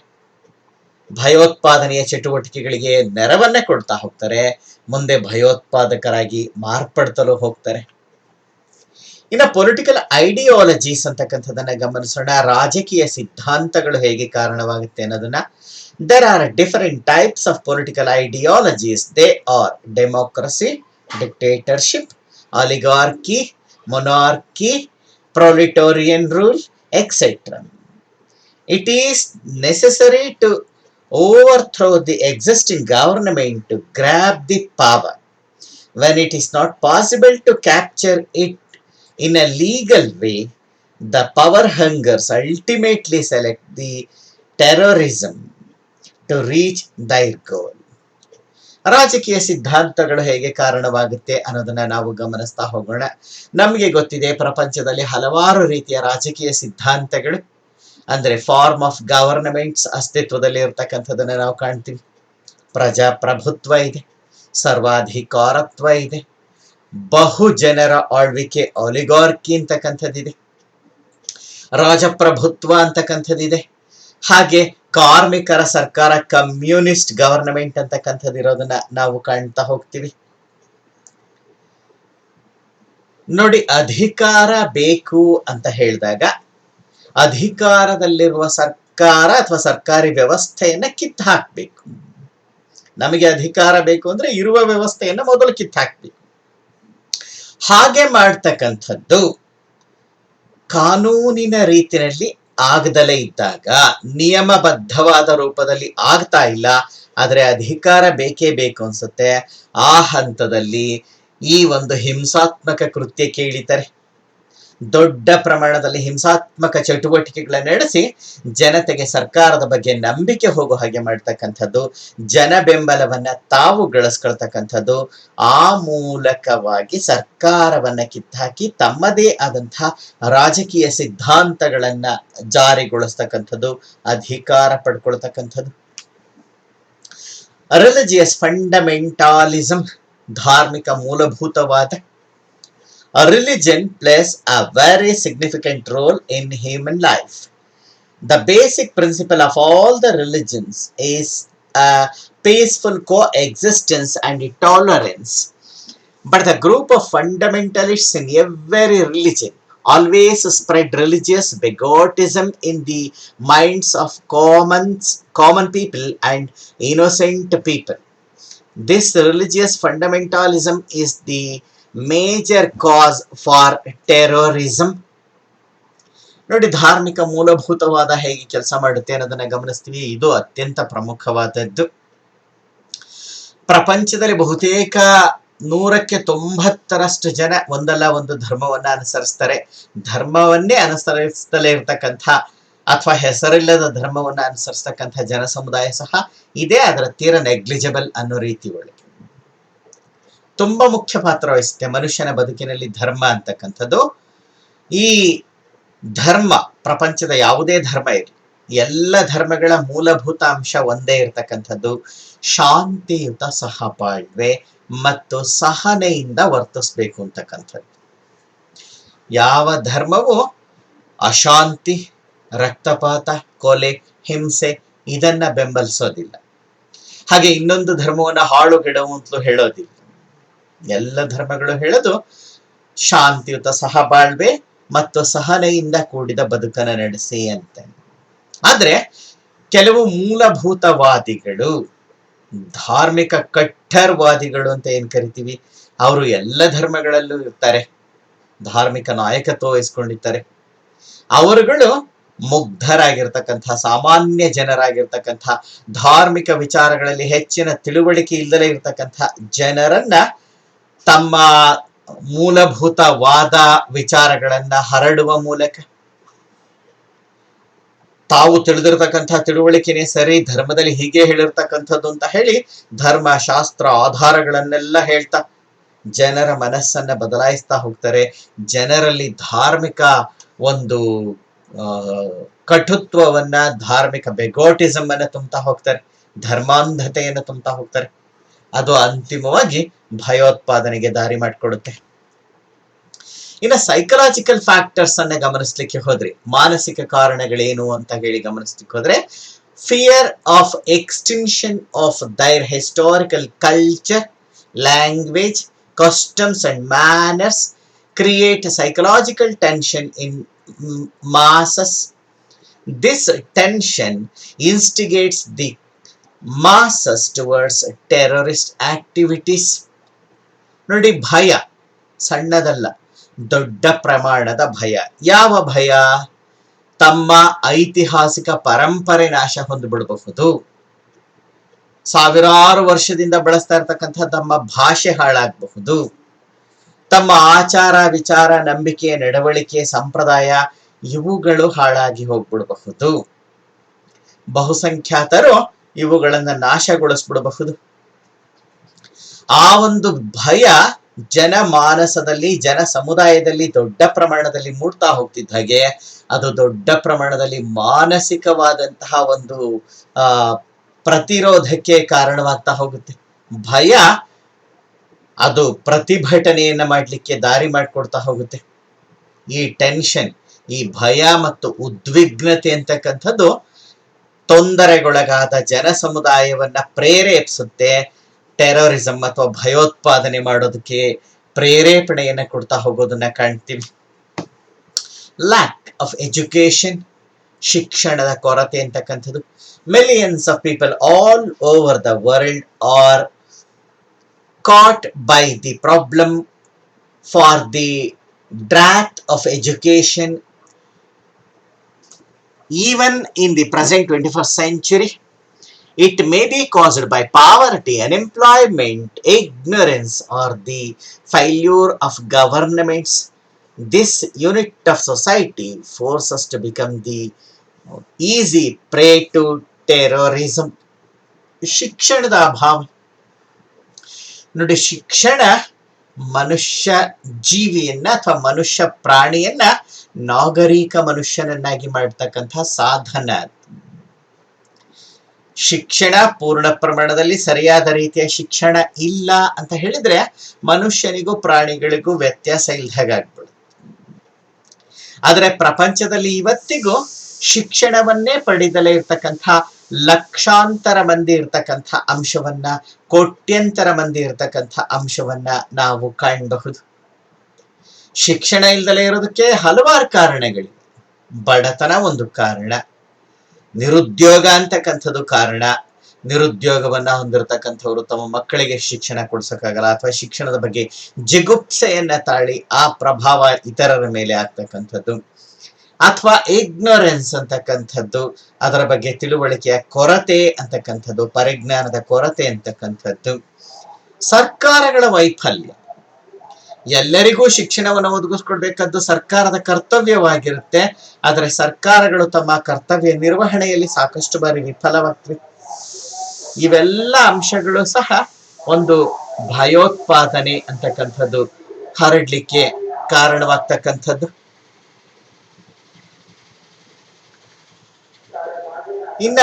ಭಯೋತ್ಪಾದನೆಯ ಚಟುವಟಿಕೆಗಳಿಗೆ ನೆರವನ್ನೇ ಕೊಡ್ತಾ ಹೋಗ್ತಾರೆ, ಮುಂದೆ ಭಯೋತ್ಪಾದಕರಾಗಿ ಮಾರ್ಪಡ್ತಲೂ ಹೋಗ್ತಾರೆ. ಇನ್ನು ಪೊಲಿಟಿಕಲ್ ಐಡಿಯಾಲಜೀಸ್ ಅಂತಕ್ಕಂಥದನ್ನ ಗಮನಿಸೋಣ. ರಾಜಕೀಯ ಸಿದ್ಧಾಂತಗಳು ಹೇಗೆ ಕಾರಣವಾಗುತ್ತೆ ಅನ್ನೋದನ್ನ. There are different types of political ideologies. They are democracy, dictatorship, oligarchy, monarchy, proletarian rule, etc. It is necessary to overthrow the existing government to grab the power. When it is not possible to capture it in a legal way, the power hungers ultimately select the terrorism to reach their goal. ರಾಜಕೀಯ ಸಿದ್ಧಾಂತಗಳು ಹೇಗೆ ಕಾರಣವಾಗುತ್ತೆ ಅನ್ನೋದನ್ನ ನಾವು ಗಮನಿಸ್ತಾ ಹೋಗೋಣ. ನಮಗೆ ಗೊತ್ತಿದೆ ಪ್ರಪಂಚದಲ್ಲಿ ಹಲವಾರು ರೀತಿಯ ರಾಜಕೀಯ ಸಿದ್ಧಾಂತಗಳು ಅಂದ್ರೆ ಫಾರ್ಮ್ ಆಫ್ ಗವರ್ನಮೆಂಟ್ಸ್ ಅಸ್ತಿತ್ವದಲ್ಲಿ ಇರತಕ್ಕಂಥದನ್ನ ನಾವು ಕಾಣ್ತೀವಿ. ಪ್ರಜಾಪ್ರಭುತ್ವ ಇದೆ, ಸರ್ವಾಧಿಕಾರತ್ವ ಇದೆ, ಬಹು ಜನರ ಆಳ್ವಿಕೆ ಒಲಿಗಾರ್ಕಿ ಅಂತಕ್ಕಂಥದ್ದಿದೆ, ರಾಜಪ್ರಭುತ್ವ ಅಂತಕ್ಕಂಥದ್ದಿದೆ, ಹಾಗೆ ಕಾರ್ಮಿಕರ ಸರ್ಕಾರ ಕಮ್ಯುನಿಸ್ಟ್ ಗವರ್ನಮೆಂಟ್ ಅಂತಕ್ಕಂಥದ್ದು ಇರೋದನ್ನ ನಾವು ಕಾಣ್ತಾ ಹೋಗ್ತೀವಿ. ನೋಡಿ, ಅಧಿಕಾರ ಬೇಕು ಅಂತ ಹೇಳಿದಾಗ ಅಧಿಕಾರದಲ್ಲಿರುವ ಸರ್ಕಾರ ಅಥವಾ ಸರ್ಕಾರಿ ವ್ಯವಸ್ಥೆಯನ್ನ ಕಿತ್ತು ಹಾಕ್ಬೇಕು. ನಮಗೆ ಅಧಿಕಾರ ಬೇಕು ಅಂದ್ರೆ ಇರುವ ವ್ಯವಸ್ಥೆಯನ್ನ ಮೊದಲು ಕಿತ್ತು ಹಾಕ್ಬೇಕು. ಹಾಗೆ ಮಾಡ್ತಕ್ಕಂಥದ್ದು ಕಾನೂನಿನ ರೀತಿಯಲ್ಲಿ ಆಗದಲೇ ಇದ್ದಾಗ, ನಿಯಮಬದ್ಧವಾದ ರೂಪದಲ್ಲಿ ಆಗ್ತಾ ಇಲ್ಲ, ಆದ್ರೆ ಅಧಿಕಾರ ಬೇಕೇ ಬೇಕು ಅನ್ಸುತ್ತೆ, ಆ ಹಂತದಲ್ಲಿ ಈ ಒಂದು ಹಿಂಸಾತ್ಮಕ ಕೃತ್ಯಕ್ಕೆ ಇಳಿತಾರೆ. ದೊಡ್ಡ ಪ್ರಮಾಣದಲ್ಲಿ ಹಿಂಸಾತ್ಮಕ ಚಟುವಟಿಕೆಗಳನ್ನ ನಡೆಸಿ ಜನತೆಗೆ ಸರ್ಕಾರದ ಬಗ್ಗೆ ನಂಬಿಕೆ ಹೋಗೋ ಹಾಗೆ ಮಾಡ್ತಕ್ಕಂಥದ್ದು, ಜನ ಬೆಂಬಲವನ್ನ ತಾವು ಗಳಿಸ್ಕೊಳ್ತಕ್ಕಂಥದ್ದು, ಆ ಮೂಲಕವಾಗಿ ಸರ್ಕಾರವನ್ನ ಕಿತ್ತಾಕಿ ತಮ್ಮದೇ ಆದಂತಹ ರಾಜಕೀಯ ಸಿದ್ಧಾಂತಗಳನ್ನ ಜಾರಿಗೊಳಿಸ್ತಕ್ಕಂಥದ್ದು, ಅಧಿಕಾರ ಪಡ್ಕೊಳ್ತಕ್ಕಂಥದ್ದು. ರಿಲಿಜಿಯಸ್ ಫಂಡಮೆಂಟಾಲಿಸಂ, ಧಾರ್ಮಿಕ ಮೂಲಭೂತವಾದ. A religion plays a very significant role in human life. The basic principle of all the religions is a peaceful coexistence and tolerance. But the group of fundamentalists in every religion always spread religious bigotism in the minds of common people and innocent people. This religious fundamentalism is the major cause for terrorism. ನೋಡಿ, ಧಾರ್ಮಿಕ ಮೂಲಭೂತವಾದ ಹೇಗೆ ಕೆಲಸ ಮಾಡುತ್ತೆ ಅನ್ನೋದನ್ನ ಗಮನಿಸ್ತೀವಿ. ಇದು ಅತ್ಯಂತ ಪ್ರಮುಖವಾದದ್ದು. ಪ್ರಪಂಚದಲ್ಲಿ ಬಹುತೇಕ 190% ಜನ ಒಂದಲ್ಲ ಒಂದು ಧರ್ಮವನ್ನ ಅನುಸರಿಸ್ತಾರೆ. ಧರ್ಮವನ್ನೇ ಅನುಸರಿಸದಲ್ಲೇ ಇರ್ತಕ್ಕಂಥ ಅಥವಾ ಹೆಸರಿಲ್ಲದ ಧರ್ಮವನ್ನ ಅನುಸರಿಸ್ತಕ್ಕಂಥ ಜನ ಸಮುದಾಯ ಸಹ ಇದೆ. ಅದರ ತೀರ ನೆಗ್ಲಿಜಿಬಲ್ ಅನ್ನೋ ರೀತಿ ಒಳಗೆ ತುಂಬಾ ಮುಖ್ಯ ಪಾತ್ರ ವಹಿಸುತ್ತೆ ಮನುಷ್ಯನ ಬದುಕಿನಲ್ಲಿ ಧರ್ಮ ಅಂತಕ್ಕಂಥದ್ದು. ಈ ಧರ್ಮ, ಪ್ರಪಂಚದ ಯಾವುದೇ ಧರ್ಮ ಇರಲಿ, ಎಲ್ಲ ಧರ್ಮಗಳ ಮೂಲಭೂತ ಅಂಶ ಒಂದೇ ಇರತಕ್ಕಂಥದ್ದು ಶಾಂತಿಯುತ ಸಹಬಾಳ್ವೆ ಮತ್ತು ಸಹನೆಯಿಂದ ವರ್ತಿಸ್ಬೇಕು ಅಂತಕ್ಕಂಥದ್ದು. ಯಾವ ಧರ್ಮವು ಅಶಾಂತಿ, ರಕ್ತಪಾತ, ಕೊಲೆ, ಹಿಂಸೆ ಇದನ್ನ ಬೆಂಬಲಿಸೋದಿಲ್ಲ. ಹಾಗೆ ಇನ್ನೊಂದು ಧರ್ಮವನ್ನ ಹಾಳುಗೆಡವು ಅಂತಲೂ ಹೇಳೋದಿಲ್ಲ. ಎಲ್ಲ ಧರ್ಮಗಳು ಹೇಳೋದು ಶಾಂತಿಯುತ ಸಹಬಾಳ್ವೆ ಮತ್ತು ಸಹನೆಯಿಂದ ಕೂಡಿದ ಬದುಕನ್ನು ನಡೆಸಿ ಅಂತ. ಆದ್ರೆ ಕೆಲವು ಮೂಲಭೂತವಾದಿಗಳು, ಧಾರ್ಮಿಕ ಕಟ್ಟರ್ವಾದಿಗಳು ಅಂತ ಏನ್ ಕರಿತೀವಿ, ಅವರು ಎಲ್ಲ ಧರ್ಮಗಳಲ್ಲೂ ಇರ್ತಾರೆ, ಧಾರ್ಮಿಕ ನಾಯಕತ್ವ ವಹಿಸ್ಕೊಂಡಿರ್ತಾರೆ. ಅವರುಗಳು ಮುಗ್ಧರಾಗಿರ್ತಕ್ಕಂಥ, ಸಾಮಾನ್ಯ ಜನರಾಗಿರ್ತಕ್ಕಂಥ, ಧಾರ್ಮಿಕ ವಿಚಾರಗಳಲ್ಲಿ ಹೆಚ್ಚಿನ ತಿಳುವಳಿಕೆ ಇಲ್ಲದೆ ಇರತಕ್ಕಂಥ ಜನರನ್ನ ತಮ್ಮ ಮೂಲಭೂತವಾದ ವಿಚಾರಗಳನ್ನ ಹರಡುವ ಮೂಲಕ, ತಾವು ತಿಳಿದಿರ್ತಕ್ಕಂಥ ತಿಳುವಳಿಕೆನೇ ಸರಿ, ಧರ್ಮದಲ್ಲಿ ಹೀಗೆ ಹೇಳಿರ್ತಕ್ಕಂಥದ್ದು ಅಂತ ಹೇಳಿ ಧರ್ಮ ಶಾಸ್ತ್ರ ಆಧಾರಗಳನ್ನೆಲ್ಲ ಹೇಳ್ತಾ ಜನರ ಮನಸ್ಸನ್ನ ಬದಲಾಯಿಸ್ತಾ ಹೋಗ್ತಾರೆ. ಜನರಲ್ಲಿ ಧಾರ್ಮಿಕ ಒಂದು ಕಟುತ್ವವನ್ನ, ಧಾರ್ಮಿಕ ಬೆಗೋಟಿಸಮ್ ಅನ್ನ ತುಂಬ್ತಾ ಹೋಗ್ತಾರೆ, ಧರ್ಮಾಂಧತೆಯನ್ನು ತುಂಬ್ತಾ ಹೋಗ್ತಾರೆ. ಅದು ಅಂತಿಮವಾಗಿ ಭಯೋತ್ಪಾದನೆಗೆ ದಾರಿ ಮಾಡಿಕೊಡುತ್ತೆ. ಇನ್ನು ಸೈಕಲಾಜಿಕಲ್ ಫ್ಯಾಕ್ಟರ್ಸ್ ಅನ್ನ ಗಮನಿಸ್ಲಿಕ್ಕೆ ಹೋದ್ರೆ, ಮಾನಸಿಕ ಕಾರಣಗಳೇನು ಅಂತ ಹೇಳಿ ಗಮನಿಸ್ಲಿಕ್ಕೆ ಹೋದ್ರೆ, fear of extinction of ದೈರ್ historical culture, language, customs and manners create psychological tension in masses. This tension instigates the masses towards terrorist activities. ನೋಡಿ, ಭಯ ಸಣ್ಣದಲ್ಲ, ದೊಡ್ಡ ಪ್ರಮಾಣದ ಭಯ. ಯಾವ ಭಯ? ತಮ್ಮ ಐತಿಹಾಸಿಕ ಪರಂಪರೆ ನಾಶ ಹೊಂದಿಬಿಡಬಹುದು, ಸಾವಿರಾರು ವರ್ಷದಿಂದ ಬಳಸ್ತಾ ಇರ್ತಕ್ಕಂಥ ತಮ್ಮ ಭಾಷೆ ಹಾಳಾಗಬಹುದು, ತಮ್ಮ ಆಚಾರ ವಿಚಾರ, ನಂಬಿಕೆ, ನಡವಳಿಕೆ, ಸಂಪ್ರದಾಯ ಇವುಗಳು ಹಾಳಾಗಿ ಹೋಗ್ಬಿಡಬಹುದು. ಬಹುಸಂಖ್ಯಾತರು ಇವುಗಳನ್ನ ನಾಶಗೊಳಿಸ್ಬಿಡಬಹುದು. ಆ ಒಂದು ಭಯ ಜನಮಾನಸದಲ್ಲಿ, ಜನ ಸಮುದಾಯದಲ್ಲಿ ದೊಡ್ಡ ಪ್ರಮಾಣದಲ್ಲಿ ಮೂಡ್ತಾ ಹೋಗ್ತಿದ್ದ ಹಾಗೆ ಅದು ದೊಡ್ಡ ಪ್ರಮಾಣದಲ್ಲಿ ಮಾನಸಿಕವಾದಂತಹ ಒಂದು ಪ್ರತಿರೋಧಕ್ಕೆ ಕಾರಣವಾಗ್ತಾ ಹೋಗುತ್ತೆ. ಭಯ ಅದು ಪ್ರತಿಭಟನೆಯನ್ನ ಮಾಡ್ಲಿಕ್ಕೆ ದಾರಿ ಮಾಡಿಕೊಡ್ತಾ ಹೋಗುತ್ತೆ. ಈ ಟೆನ್ಷನ್, ಈ ಭಯ ಮತ್ತು ಉದ್ವಿಗ್ನತೆ ಅಂತಕ್ಕಂಥದ್ದು ತೊಂದರೆಗೊಳಗಾದ ಜನ ಸಮುದಾಯವನ್ನ ಪ್ರೇರೇಪಿಸುತ್ತೆ, ಟೆರರಿಸಂ ಅಥವಾ ಭಯೋತ್ಪಾದನೆ ಮಾಡೋದಕ್ಕೆ ಪ್ರೇರೇಪಣೆಯನ್ನ ಕೊಡ್ತಾ ಹೋಗೋದನ್ನ ಕಾಣ್ತೀವಿ. ಲ್ಯಾಕ್ ಆಫ್ ಎಜುಕೇಶನ್, ಶಿಕ್ಷಣದ ಕೊರತೆ ಅಂತಕ್ಕಂಥದ್ದು. Millions of people all over the world are caught by the problem for the drought of education. Even in the present 21st century, it may be caused by poverty, unemployment, ignorance, or the failure of governments. This unit of society forces us to become the easy prey to terrorism. ಶಿಕ್ಷಣದ ಅಭಾವ. ನೋಡಿ, ಶಿಕ್ಷಣ ಮನುಷ್ಯ ಜೀವಿಯನ್ನ ಅಥವಾ ಮನುಷ್ಯ ಪ್ರಾಣಿಯನ್ನ ನಾಗರಿಕ ಮನುಷ್ಯನನ್ನಾಗಿ ಮಾಡ್ತಕ್ಕಂಥ ಸಾಧನ. ಶಿಕ್ಷಣ ಪೂರ್ಣ ಪ್ರಮಾಣದಲ್ಲಿ ಸರಿಯಾದ ರೀತಿಯ ಶಿಕ್ಷಣ ಇಲ್ಲ ಅಂತ ಹೇಳಿದ್ರೆ ಮನುಷ್ಯನಿಗೂ ಪ್ರಾಣಿಗಳಿಗೂ ವ್ಯತ್ಯಾಸ ಇಲ್ದಾಗ್ಬಿಡುತ್ತೆ. ಆದ್ರೆ ಪ್ರಪಂಚದಲ್ಲಿ ಇವತ್ತಿಗೂ ಶಿಕ್ಷಣವನ್ನೇ ಪಡೆದಲೇ ಇರ್ತಕ್ಕಂಥ ಲಕ್ಷಾಂತರ ಮಂದಿ ಇರ್ತಕ್ಕಂಥ ಅಂಶವನ್ನ, ಕೋಟ್ಯಂತರ ಮಂದಿ ಇರ್ತಕ್ಕಂಥ ಅಂಶವನ್ನ ನಾವು ಕಾಣಬಹುದು. ಶಿಕ್ಷಣ ಇಲ್ದಲೇ ಇರೋದಕ್ಕೆ ಹಲವಾರು ಕಾರಣಗಳಿವೆ. ಬಡತನ ಒಂದು ಕಾರಣ, ನಿರುದ್ಯೋಗ ಅಂತಕ್ಕಂಥದ್ದು ಕಾರಣ. ನಿರುದ್ಯೋಗವನ್ನ ಹೊಂದಿರತಕ್ಕಂಥವ್ರು ತಮ್ಮ ಮಕ್ಕಳಿಗೆ ಶಿಕ್ಷಣ ಕೊಡ್ಸಕ್ಕಾಗಲ್ಲ, ಅಥವಾ ಶಿಕ್ಷಣದ ಬಗ್ಗೆ ಜಿಗುಪ್ಸೆಯನ್ನ ತಾಳಿ ಆ ಪ್ರಭಾವ ಇತರರ ಮೇಲೆ ಆಗ್ತಕ್ಕಂಥದ್ದು, ಅಥವಾ ಇಗ್ನೋರೆನ್ಸ್ ಅಂತಕ್ಕಂಥದ್ದು, ಅದರ ಬಗ್ಗೆ ತಿಳುವಳಿಕೆಯ ಕೊರತೆ ಅಂತಕ್ಕಂಥದ್ದು, ಪರಿಜ್ಞಾನದ ಕೊರತೆ ಅಂತಕ್ಕಂಥದ್ದು. ಸರ್ಕಾರಗಳ ವೈಫಲ್ಯ. ಎಲ್ಲರಿಗೂ ಶಿಕ್ಷಣವನ್ನು ಒದಗಿಸ್ಕೊಡ್ಬೇಕಾದ್ದು ಸರ್ಕಾರದ ಕರ್ತವ್ಯವಾಗಿರುತ್ತೆ. ಆದರೆ ಸರ್ಕಾರಗಳು ತಮ್ಮ ಕರ್ತವ್ಯ ನಿರ್ವಹಣೆಯಲ್ಲಿ ಸಾಕಷ್ಟು ಬಾರಿ ವಿಫಲವಾಗ್ತವೆ. ಇವೆಲ್ಲ ಅಂಶಗಳು ಸಹ ಒಂದು ಭಯೋತ್ಪಾದನೆ ಅಂತಕ್ಕಂಥದ್ದು ಹರಡ್ಲಿಕ್ಕೆ ಕಾರಣವಾಗ್ತಕ್ಕಂಥದ್ದು. ಇನ್ನ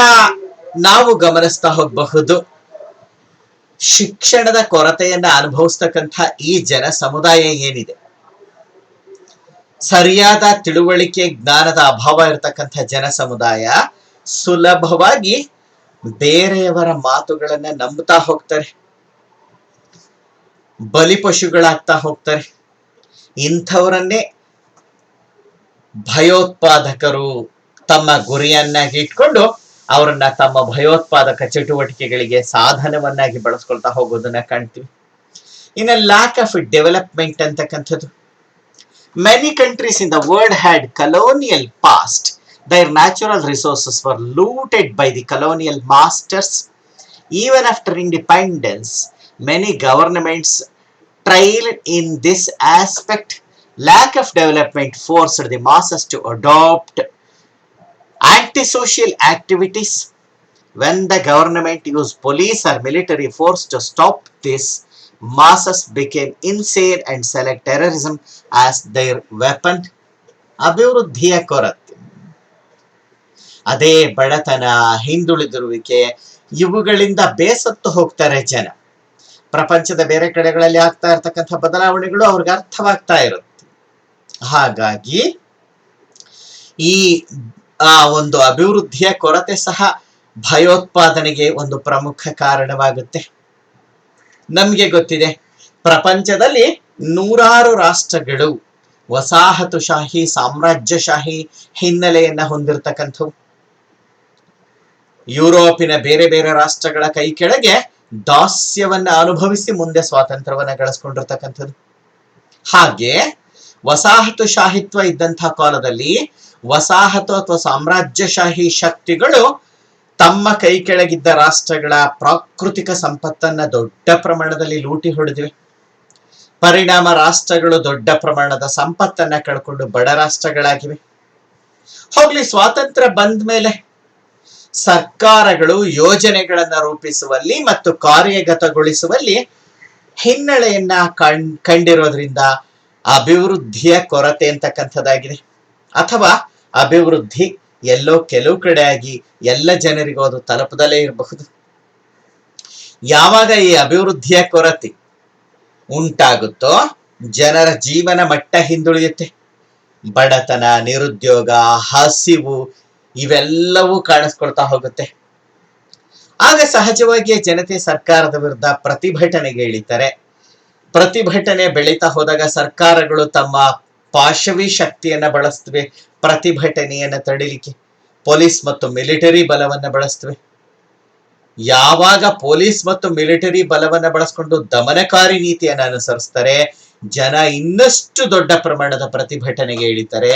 ನಾವು ಗಮನಿಸ್ತಾ ಹೋಗಬಹುದು, ಶಿಕ್ಷಣದ ಕೊರತೆಯನ್ನ ಅನುಭವಿಸ್ತಕ್ಕಂಥ ಈ ಜನ ಸಮುದಾಯ ಏನಿದೆ, ಸರಿಯಾದ ತಿಳುವಳಿಕೆ ಜ್ಞಾನದ ಅಭಾವ ಇರತಕ್ಕಂಥ ಜನ ಸಮುದಾಯ ಸುಲಭವಾಗಿ ಬೇರೆಯವರ ಮಾತುಗಳನ್ನ ನಂಬುತ್ತಾ ಹೋಗ್ತಾರೆ, ಬಲಿಪಶುಗಳಾಗ್ತಾ ಹೋಗ್ತಾರೆ. ಇಂಥವರನ್ನೇ ಭಯೋತ್ಪಾದಕರು ತಮ್ಮ ಗುರಿಯನ್ನಾಗಿ ಇಟ್ಕೊಂಡು ಅವರನ್ನ ತಮ್ಮ ಭಯೋತ್ಪಾದಕ ಚಟುವಟಿಕೆಗಳಿಗೆ ಸಾಧನವನ್ನಾಗಿ ಬಳಸ್ಕೊಳ್ತಾ ಹೋಗೋದನ್ನ ಕಾಣ್ತೀವಿ. ಇನ್ನು ಲ್ಯಾಕ್ ಆಫ್ ಡೆವಲಪ್ಮೆಂಟ್ ಅಂತಕ್ಕಂಥದ್ದು. Many countries in the world had colonial past. Their natural resources were looted by the colonial masters. Even after independence, many governments trailed in this aspect. Lack of development forced the masses to adopt antisocial activities. When the government used police or military force to stop this, masses became insane and select terrorism as their weapon. ಅಭಿವೃದ್ಧಿಯ ಕೊರತೆ, ಅದೇ ಬಡತನ, ಹಿಂದುಳಿದಿರುವಿಕೆ, ಇವುಗಳಿಂದ ಬೇಸತ್ತು ಹೋಗ್ತಾರೆ ಜನ. ಪ್ರಪಂಚದ ಬೇರೆ ಕಡೆಗಳಲ್ಲಿ ಆಗ್ತಾ ಇರ್ತಕ್ಕಂಥ ಬದಲಾವಣೆಗಳು ಅವ್ರಿಗೆ ಅರ್ಥವಾಗ್ತಾ ಇರುತ್ತೆ. ಹಾಗಾಗಿ ಈ ಒಂದು ಅಭಿವೃದ್ಧಿಯ ಕೊರತೆ ಸಹ ಭಯೋತ್ಪಾದನೆಗೆ ಒಂದು ಪ್ರಮುಖ ಕಾರಣವಾಗುತ್ತೆ. ನಮ್ಗೆ ಗೊತ್ತಿದೆ, ಪ್ರಪಂಚದಲ್ಲಿ ನೂರಾರು ರಾಷ್ಟ್ರಗಳು ವಸಾಹತುಶಾಹಿ ಸಾಮ್ರಾಜ್ಯಶಾಹಿ ಹಿನ್ನೆಲೆಯನ್ನ ಹೊಂದಿರತಕ್ಕಂಥವು. ಯುರೋಪಿನ ಬೇರೆ ಬೇರೆ ರಾಷ್ಟ್ರಗಳ ಕೈ ಕೆಳಗೆ ದಾಸ್ಯವನ್ನ ಅನುಭವಿಸಿ ಮುಂದೆ ಸ್ವಾತಂತ್ರ್ಯವನ್ನ ಗಳಿಸ್ಕೊಂಡಿರ್ತಕ್ಕಂಥದ್ದು. ಹಾಗೆ ವಸಾಹತುಶಾಹಿತ್ವ ಇದ್ದಂತಹ ಕಾಲದಲ್ಲಿ ವಸಾಹತು ಅಥವಾ ಸಾಮ್ರಾಜ್ಯಶಾಹಿ ಶಕ್ತಿಗಳು ತಮ್ಮ ಕೈ ಕೆಳಗಿದ್ದ ರಾಷ್ಟ್ರಗಳ ಪ್ರಾಕೃತಿಕ ಸಂಪತ್ತನ್ನ ದೊಡ್ಡ ಪ್ರಮಾಣದಲ್ಲಿ ಲೂಟಿ ಹೊಡೆದಿವೆ. ಪರಿಣಾಮ ರಾಷ್ಟ್ರಗಳು ದೊಡ್ಡ ಪ್ರಮಾಣದ ಸಂಪತ್ತನ್ನ ಕಳ್ಕೊಂಡು ಬಡ ರಾಷ್ಟ್ರಗಳಾಗಿವೆ. ಹೋಗ್ಲಿ, ಸ್ವಾತಂತ್ರ್ಯ ಬಂದ ಮೇಲೆ ಸರ್ಕಾರಗಳು ಯೋಜನೆಗಳನ್ನ ರೂಪಿಸುವಲ್ಲಿ ಮತ್ತು ಕಾರ್ಯಗತಗೊಳಿಸುವಲ್ಲಿ ಹಿನ್ನಡೆಯನ್ನ ಕಂಡಿರೋದ್ರಿಂದ ಅಭಿವೃದ್ಧಿಯ ಕೊರತೆ ಅಂತಕ್ಕಂಥದ್ದಾಗಿದೆ. ಅಥವಾ ಅಭಿವೃದ್ಧಿ ಎಲ್ಲೋ ಕೆಲವು ಕಡೆ ಆಗಿ ಎಲ್ಲ ಜನರಿಗೂ ಅದು ತಲುಪದಲ್ಲೇ ಇರಬಹುದು. ಯಾವಾಗ ಈ ಅಭಿವೃದ್ಧಿಯ ಕೊರತೆ ಉಂಟಾಗುತ್ತೋ ಜನರ ಜೀವನ ಮಟ್ಟ ಹಿಂದುಳಿಯುತ್ತೆ. ಬಡತನ, ನಿರುದ್ಯೋಗ, ಹಸಿವು ಇವೆಲ್ಲವೂ ಕಾಣಿಸ್ಕೊಳ್ತಾ ಹೋಗುತ್ತೆ. ಆಗ ಸಹಜವಾಗಿಯೇ ಜನತೆ ಸರ್ಕಾರದ ವಿರುದ್ಧ ಪ್ರತಿಭಟನೆಗೆ ಇಳಿತಾರೆ. ಪ್ರತಿಭಟನೆ ಬೆಳೀತಾ ಹೋದಾಗ ಸರ್ಕಾರಗಳು ತಮ್ಮ ಪಾಶವಿ ಶಕ್ತಿಯನ್ನ ಬಳಸ್ತವೆ. ಪ್ರತಿಭಟನೆಯನ್ನ ತಡಿಲಿಕ್ಕೆ ಪೊಲೀಸ್ ಮತ್ತು ಮಿಲಿಟರಿ ಬಲವನ್ನ ಬಳಸ್ತವೆ. ಯಾವಾಗ ಪೊಲೀಸ್ ಮತ್ತು ಮಿಲಿಟರಿ ಬಲವನ್ನ ಬಳಸ್ಕೊಂಡು ದಮನಕಾರಿ ನೀತಿಯನ್ನು ಅನುಸರಿಸ್ತಾರೆ, ಜನ ಇನ್ನಷ್ಟು ದೊಡ್ಡ ಪ್ರಮಾಣದ ಪ್ರತಿಭಟನೆಗೆ ಇಳಿತಾರೆ,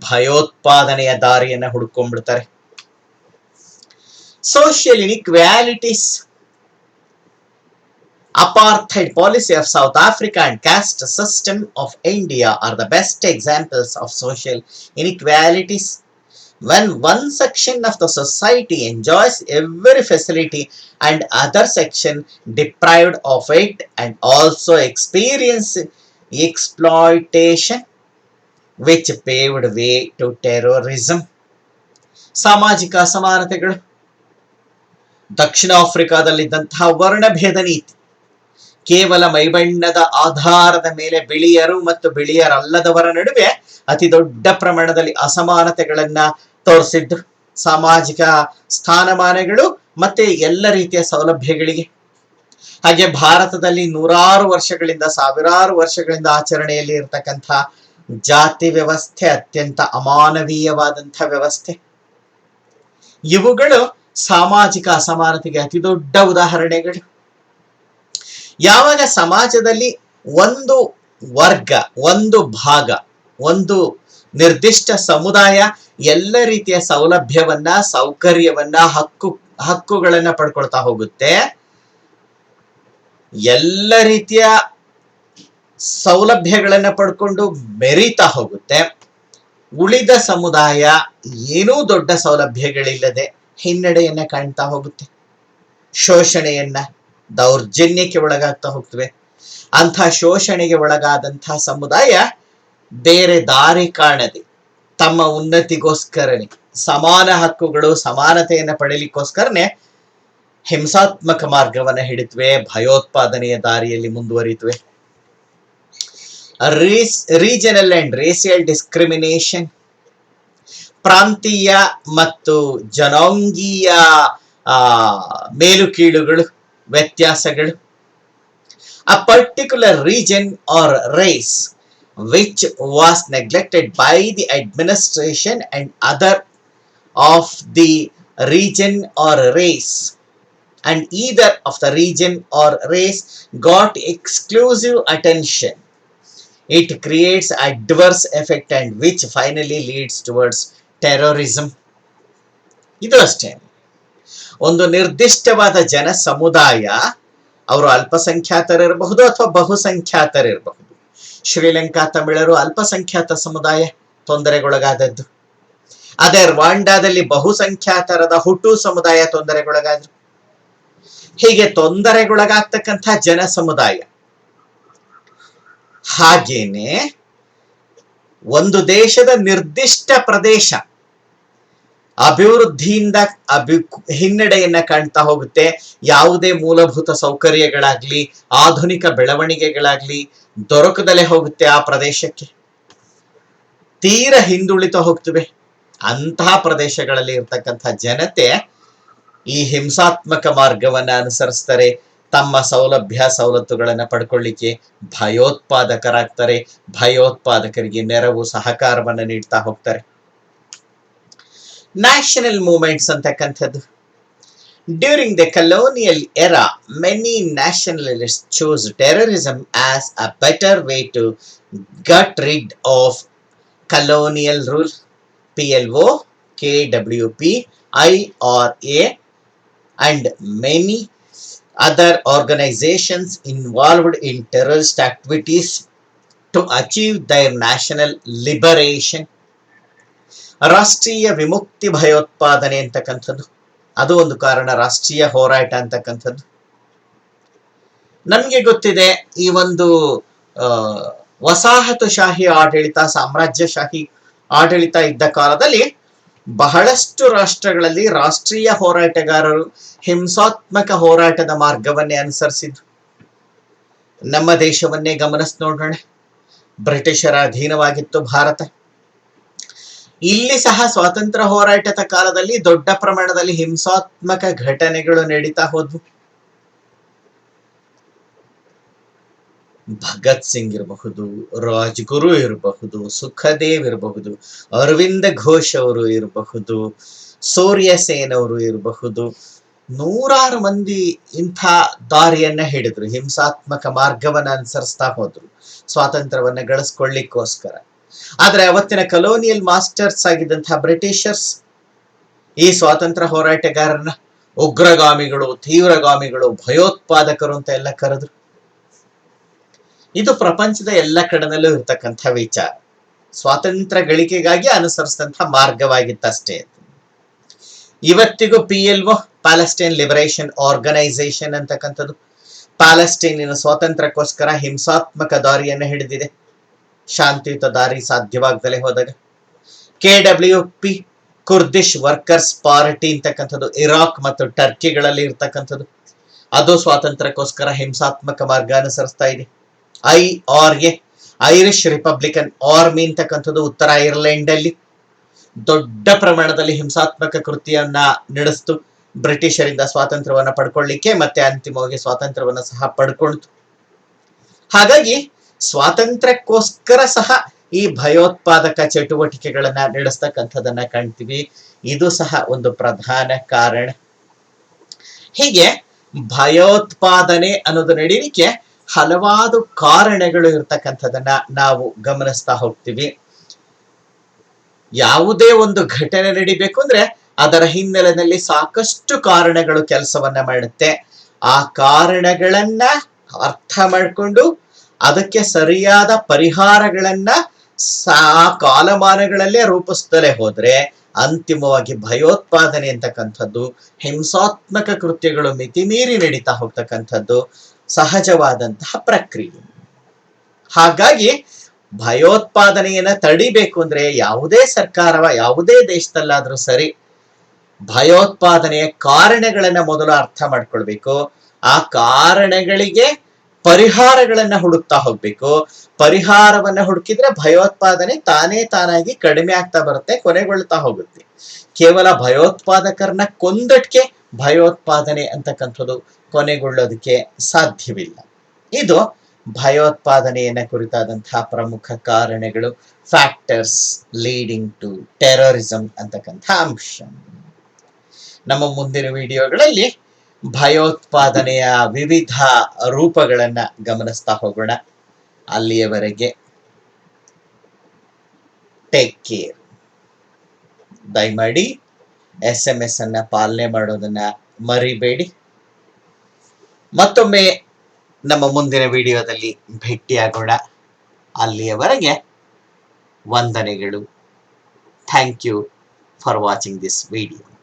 ಭಯೋತ್ಪಾದನೆಯ ದಾರಿಯನ್ನ ಹುಡ್ಕೊಂಡ್ಬಿಡ್ತಾರೆ. Social inequalities. Apartheid policy of South Africa and caste system of India are the best examples of social inequalities. When one section of the society enjoys every facility and other section deprived of it and also experience exploitation, which paved way to terrorism. ಸಾಮಾಜಿಕ ಅಸಮಾನತೆಗಳು. ದಕ್ಷಿಣ ಆಫ್ರಿಕಾದಲ್ಲಿದ್ದಂತಹ ವರ್ಣಭೇದ ನೀತಿ ಕೇವಲ ಮೈಬಣ್ಣದ ಆಧಾರದ ಮೇಲೆ ಬಿಳಿಯರು ಮತ್ತು ಬಿಳಿಯರಲ್ಲದವರ ನಡುವೆ ಅತಿ ದೊಡ್ಡ ಪ್ರಮಾಣದಲ್ಲಿ ಅಸಮಾನತೆಗಳನ್ನ ತೋರಿಸಿದ್ದು. ಸಾಮಾಜಿಕ ಸ್ಥಾನಮಾನಗಳು ಮತ್ತೆ ಎಲ್ಲ ರೀತಿಯ ಸೌಲಭ್ಯಗಳಿಗೆ. ಹಾಗೆ ಭಾರತದಲ್ಲಿ ನೂರಾರು ವರ್ಷಗಳಿಂದ, ಸಾವಿರಾರು ವರ್ಷಗಳಿಂದ ಆಚರಣೆಯಲ್ಲಿ ಇರತಕ್ಕಂಥ ಜಾತಿ ವ್ಯವಸ್ಥೆ ಅತ್ಯಂತ ಅಮಾನವೀಯವಾದಂಥ ವ್ಯವಸ್ಥೆ. ಇವುಗಳು ಸಾಮಾಜಿಕ ಅಸಮಾನತೆಗೆ ಅತಿ ದೊಡ್ಡ ಉದಾಹರಣೆಗಳು. ಯಾವಾಗ ಸಮಾಜದಲ್ಲಿ ಒಂದು ವರ್ಗ, ಒಂದು ಭಾಗ, ಒಂದು ನಿರ್ದಿಷ್ಟ ಸಮುದಾಯ ಎಲ್ಲ ರೀತಿಯ ಸೌಲಭ್ಯವನ್ನ, ಸೌಕರ್ಯವನ್ನ, ಹಕ್ಕುಗಳನ್ನ ಪಡ್ಕೊಳ್ತಾ ಹೋಗುತ್ತೆ, ಎಲ್ಲ ರೀತಿಯ ಸೌಲಭ್ಯಗಳನ್ನ ಪಡ್ಕೊಂಡು ಮೆರೀತಾ ಹೋಗುತ್ತೆ, ಉಳಿದ ಸಮುದಾಯ ಏನೂ ದೊಡ್ಡ ಸೌಲಭ್ಯಗಳಿಲ್ಲದೆ ಹಿನ್ನಡೆಯನ್ನ ಕಾಣ್ತಾ ಹೋಗುತ್ತೆ, ಶೋಷಣೆಯನ್ನ ದೌರ್ಜನ್ಯಕ್ಕೆ ಒಳಗಾಗ್ತಾ ಹೋಗ್ತವೆ. ಅಂಥ ಶೋಷಣೆಗೆ ಒಳಗಾದಂಥ ಸಮುದಾಯ ಬೇರೆ ದಾರಿ ಕಾಣದೆ ತಮ್ಮ ಉನ್ನತಿಗೋಸ್ಕರನೇ, ಸಮಾನ ಹಕ್ಕುಗಳು ಸಮಾನತೆಯನ್ನು ಪಡೆಯಲಿಕ್ಕೋಸ್ಕರನೇ ಹಿಂಸಾತ್ಮಕ ಮಾರ್ಗವನ್ನು ಹಿಡಿತವೆ, ಭಯೋತ್ಪಾದನೆಯ ದಾರಿಯಲ್ಲಿ ಮುಂದುವರಿತವೆ. ರೀಜನಲ್ ಅಂಡ್ ರೇಸಿಯಲ್ ಡಿಸ್ಕ್ರಿಮಿನೇಷನ್, ಪ್ರಾಂತೀಯ ಮತ್ತು ಜನಾಂಗೀಯ ಮೇಲು ಕೀಳುಗಳು, ವ್ಯತ್ಯಾಸಗಳು. A particular region or race which was neglected by the administration and other of the region or race, and either of the region or race got exclusive attention. It creates adverse effect and which finally leads towards terrorism. ಇದು ಅಷ್ಟೇ. ಒಂದು ನಿರ್ದಿಷ್ಟವಾದ ಜನ ಸಮುದಾಯ, ಅವರು ಅಲ್ಪಸಂಖ್ಯಾತರಿರಬಹುದು ಅಥವಾ ಬಹುಸಂಖ್ಯಾತರಿರಬಹುದು. ಶ್ರೀಲಂಕಾ ತಮಿಳರು ಅಲ್ಪಸಂಖ್ಯಾತ ಸಮುದಾಯ, ತೊಂದರೆಗೊಳಗಾದದ್ದು. ಅದೇ ರ್ವಾಂಡಾದಲ್ಲಿ ಬಹುಸಂಖ್ಯಾತರದ ಹುಟು ಸಮುದಾಯ ತೊಂದರೆಗೊಳಗಾದ್ರು. ಹೀಗೆ ತೊಂದರೆಗೊಳಗಾಗ್ತಕ್ಕಂಥ ಜನ ಸಮುದಾಯ. ಹಾಗೇನೆ ಒಂದು ದೇಶದ ನಿರ್ದಿಷ್ಟ ಪ್ರದೇಶ ಅಭಿವೃದ್ಧಿಯಿಂದ ಹಿನ್ನಡೆಯನ್ನ ಕಾಣ್ತಾ ಹೋಗುತ್ತೆ. ಯಾವುದೇ ಮೂಲಭೂತ ಸೌಕರ್ಯಗಳಾಗ್ಲಿ, ಆಧುನಿಕ ಬೆಳವಣಿಗೆಗಳಾಗ್ಲಿ ದೊರಕದಲ್ಲೇ ಹೋಗುತ್ತೆ. ಆ ಪ್ರದೇಶಕ್ಕೆ ತೀರ ಹಿಂದುಳಿತ ಹೋಗ್ತವೆ. ಅಂತಹ ಪ್ರದೇಶಗಳಲ್ಲಿ ಇರ್ತಕ್ಕಂಥ ಜನತೆ ಈ ಹಿಂಸಾತ್ಮಕ ಮಾರ್ಗವನ್ನ ಅನುಸರಿಸ್ತಾರೆ. ತಮ್ಮ ಸೌಲಭ್ಯ ಸವಲತ್ತುಗಳನ್ನ ಪಡ್ಕೊಳ್ಳಿಕ್ಕೆ ಭಯೋತ್ಪಾದಕರಾಗ್ತಾರೆ. ಭಯೋತ್ಪಾದಕರಿಗೆ ನೆರವು ಸಹಕಾರವನ್ನ ನೀಡ್ತಾ ಹೋಗ್ತಾರೆ. ನ್ಯಾಷನಲ್ ಮೂವ್ಮೆಂಟ್ಸ್ ಅಂತಕ್ಕಂಥದ್ದು. During the colonial era, many nationalists chose terrorism as a better way to get rid of colonial rule. PLO, KWP, IRA and many other organizations involved in terrorist activities to achieve their national liberation. ರಾಷ್ಟ್ರೀಯ ವಿಮುಕ್ತಿ ಭಯೋತ್ಪಾದನೆ ಅಂತಕ್ಕಂಥದ್ದು ಅದು ಒಂದು ಕಾರಣ. ರಾಷ್ಟ್ರೀಯ ಹೋರಾಟ ಅಂತಕ್ಕಂಥದ್ದು ನಮ್ಗೆ ಗೊತ್ತಿದೆ. ಈ ಒಂದು ವಸಾಹತುಶಾಹಿ ಆಡಳಿತ, ಸಾಮ್ರಾಜ್ಯಶಾಹಿ ಆಡಳಿತ ಇದ್ದ ಕಾಲದಲ್ಲಿ ಬಹಳಷ್ಟು ರಾಷ್ಟ್ರಗಳಲ್ಲಿ ರಾಷ್ಟ್ರೀಯ ಹೋರಾಟಗಾರರು ಹಿಂಸಾತ್ಮಕ ಹೋರಾಟದ ಮಾರ್ಗವನ್ನೇ ಅನುಸರಿಸಿದ್ರು. ನಮ್ಮ ದೇಶವನ್ನೇ ಗಮನಿಸಿ ನೋಡೋಣ. ಬ್ರಿಟಿಷರ ಅಧೀನವಾಗಿತ್ತು ಭಾರತ. ಇಲ್ಲಿ ಸಹ ಸ್ವಾತಂತ್ರ್ಯ ಹೋರಾಟದ ಕಾಲದಲ್ಲಿ ದೊಡ್ಡ ಪ್ರಮಾಣದಲ್ಲಿ ಹಿಂಸಾತ್ಮಕ ಘಟನೆಗಳು ನಡೀತಾ ಹೋದ್ವು. ಭಗತ್ ಸಿಂಗ್ ಇರಬಹುದು, ರಾಜ್ಗುರು ಇರಬಹುದು, ಸುಖದೇವ್ ಇರಬಹುದು, ಅರವಿಂದ ಘೋಷ್ ಅವರು ಇರಬಹುದು, ಸೂರ್ಯ ಸೇನ್ ಅವರು ಇರಬಹುದು. ನೂರಾರು ಮಂದಿ ಇಂಥ ದಾರಿಯನ್ನ ಹಿಡಿದ್ರು, ಹಿಂಸಾತ್ಮಕ ಮಾರ್ಗವನ್ನ ಅನುಸರಿಸ್ತಾ ಹೋದ್ರು ಸ್ವಾತಂತ್ರ್ಯವನ್ನ ಗಳಿಸ್ಕೊಳ್ಳಿಕ್ಕೋಸ್ಕರ. ಆದ್ರೆ ಅವತ್ತಿನ ಕಲೋನಿಯಲ್ ಮಾಸ್ಟರ್ಸ್ ಆಗಿದ್ದಂತಹ ಬ್ರಿಟಿಷರ್ಸ್ ಈ ಸ್ವಾತಂತ್ರ್ಯ ಹೋರಾಟಗಾರರನ್ನ ಉಗ್ರಗಾಮಿಗಳು, ತೀವ್ರಗಾಮಿಗಳು, ಭಯೋತ್ಪಾದಕರು ಅಂತ ಎಲ್ಲ ಕರೆದ್ರು. ಇದು ಪ್ರಪಂಚದ ಎಲ್ಲ ಕಡೆನಲ್ಲೂ ಇರ್ತಕ್ಕಂಥ ವಿಚಾರ. ಸ್ವಾತಂತ್ರ್ಯ ಗಳಿಕೆಗಾಗಿ ಅನುಸರಿಸಿದಂಥ ಮಾರ್ಗವಾಗಿತ್ತಷ್ಟೇ. ಇವತ್ತಿಗೂ PLO, ಪ್ಯಾಲೆಸ್ಟೈನ್ ಲಿಬರೇಷನ್ ಆರ್ಗನೈಸೇಷನ್ ಅಂತಕ್ಕಂಥದ್ದು ಪ್ಯಾಲೆಸ್ಟೈನಿನ ಸ್ವಾತಂತ್ರ್ಯಕ್ಕೋಸ್ಕರ ಹಿಂಸಾತ್ಮಕ ದಾರಿಯನ್ನು ಹಿಡಿದಿದೆ, ಶಾಂತಿಯುತ ದಾರಿ ಸಾಧ್ಯವಾಗದಲೇ ಹೋದಾಗ. KWP, ಕುರ್ದಿಶ್ ವರ್ಕರ್ಸ್ ಪಾರ್ಟಿ ಅಂತಕ್ಕಂಥದ್ದು ಇರಾಕ್ ಮತ್ತು ಟರ್ಕಿಗಳಲ್ಲಿ ಇರ್ತಕ್ಕಂಥದ್ದು, ಅದು ಸ್ವಾತಂತ್ರ್ಯಕ್ಕೋಸ್ಕರ ಹಿಂಸಾತ್ಮಕ ಮಾರ್ಗ ಅನುಸರಿಸ್ತಾ ಇದೆ. IRA, ಐರಿಷ್ ರಿಪಬ್ಲಿಕನ್ ಆರ್ಮಿ ಅಂತಕ್ಕಂಥದ್ದು ಉತ್ತರ ಐರ್ಲೆಂಡ್ ಅಲ್ಲಿ ದೊಡ್ಡ ಪ್ರಮಾಣದಲ್ಲಿ ಹಿಂಸಾತ್ಮಕ ಕೃತ್ಯವನ್ನ ನಡೆಸ್ತು ಬ್ರಿಟಿಷರಿಂದ ಸ್ವಾತಂತ್ರ್ಯವನ್ನ ಪಡ್ಕೊಳ್ಳಿಕ್ಕೆ, ಮತ್ತೆ ಅಂತಿಮವಾಗಿ ಸ್ವಾತಂತ್ರ್ಯವನ್ನ ಸಹ ಪಡ್ಕೊಳ್ತು. ಹಾಗಾಗಿ ಸ್ವಾತಂತ್ರ್ಯಕ್ಕೋಸ್ಕರ ಸಹ ಈ ಭಯೋತ್ಪಾದಕ ಚಟುವಟಿಕೆಗಳನ್ನ ನಡೆಸ್ತಕ್ಕಂಥದನ್ನ ಕಾಣ್ತೀವಿ. ಇದು ಸಹ ಒಂದು ಪ್ರಧಾನ ಕಾರಣ. ಹೀಗೆ ಭಯೋತ್ಪಾದನೆ ಅನ್ನೋದು ನಡೀಲಿಕ್ಕೆ ಹಲವಾರು ಕಾರಣಗಳು ಇರ್ತಕ್ಕಂಥದನ್ನ ನಾವು ಗಮನಿಸ್ತಾ ಹೋಗ್ತೀವಿ. ಯಾವುದೇ ಒಂದು ಘಟನೆ ನಡಿಬೇಕು ಅಂದ್ರೆ ಅದರ ಹಿನ್ನೆಲೆಯಲ್ಲಿ ಸಾಕಷ್ಟು ಕಾರಣಗಳು ಕೆಲಸವನ್ನ ಮಾಡುತ್ತೆ. ಆ ಕಾರಣಗಳನ್ನ ಅರ್ಥ ಮಾಡಿಕೊಂಡು ಅದಕ್ಕೆ ಸರಿಯಾದ ಪರಿಹಾರಗಳನ್ನ ಕಾಲಮಾನಗಳಲ್ಲೇ ರೂಪಿಸ್ತಲೇ ಹೋದ್ರೆ ಅಂತಿಮವಾಗಿ ಭಯೋತ್ಪಾದನೆ ಅಂತಕ್ಕಂಥದ್ದು ಹಿಂಸಾತ್ಮಕ ಕೃತ್ಯಗಳು ಮಿತಿ ಮೀರಿ ನಡೀತಾ ಹೋಗ್ತಕ್ಕಂಥದ್ದು ಸಹಜವಾದಂತಹ ಪ್ರಕ್ರಿಯೆ. ಹಾಗಾಗಿ ಭಯೋತ್ಪಾದನೆಯನ್ನ ತಡಿಬೇಕು ಅಂದ್ರೆ ಯಾವುದೇ ಸರ್ಕಾರವ ಯಾವುದೇ ದೇಶದಲ್ಲಾದ್ರೂ ಸರಿ, ಭಯೋತ್ಪಾದನೆಯ ಕಾರಣಗಳನ್ನ ಮೊದಲು ಅರ್ಥ ಮಾಡ್ಕೊಳ್ಬೇಕು. ಆ ಕಾರಣಗಳಿಗೆ ಪರಿಹಾರಗಳನ್ನ ಹುಡುಕ್ತಾ ಹೋಗ್ಬೇಕು. ಪರಿಹಾರವನ್ನ ಹುಡುಕಿದ್ರೆ ಭಯೋತ್ಪಾದನೆ ತಾನಾಗಿ ಕಡಿಮೆ ಆಗ್ತಾ ಬರುತ್ತೆ, ಕೊನೆಗೊಳ್ತಾ ಹೋಗುತ್ತೆ. ಕೇವಲ ಭಯೋತ್ಪಾದಕರನ್ನ ಕೊಂದಟ್ಕೆ ಭಯೋತ್ಪಾದನೆ ಅಂತಕ್ಕಂಥದ್ದು ಕೊನೆಗೊಳ್ಳೋದಕ್ಕೆ ಸಾಧ್ಯವಿಲ್ಲ. ಇದು ಭಯೋತ್ಪಾದನೆಯನ್ನ ಕುರಿತಾದಂತಹ ಪ್ರಮುಖ ಕಾರಣಗಳು, ಫ್ಯಾಕ್ಟರ್ಸ್ ಲೀಡಿಂಗ್ ಟು ಟೆರರಿಸಂ ಅಂತಕ್ಕಂಥ ಅಂಶ. ನಮ್ಮ ಮುಂದಿನ ವಿಡಿಯೋಗಳಲ್ಲಿ ಭಯೋತ್ಪಾದನೆಯ ವಿವಿಧ ರೂಪಗಳನ್ನ ಗಮನಿಸ್ತಾ ಹೋಗೋಣ. ಅಲ್ಲಿಯವರೆಗೆ ಟೇಕ್ ಕೇರ್. ದಯಮಾಡಿ SMS ಅನ್ನ ಪಾಲನೆ ಮಾಡೋದನ್ನ ಮರಿಬೇಡಿ. ಮತ್ತೊಮ್ಮೆ ನಮ್ಮ ಮುಂದಿನ ವಿಡಿಯೋದಲ್ಲಿ ಭೇಟಿಯಾಗೋಣ. ಅಲ್ಲಿಯವರೆಗೆ ವಂದನೆಗಳು. Thank you for watching this video.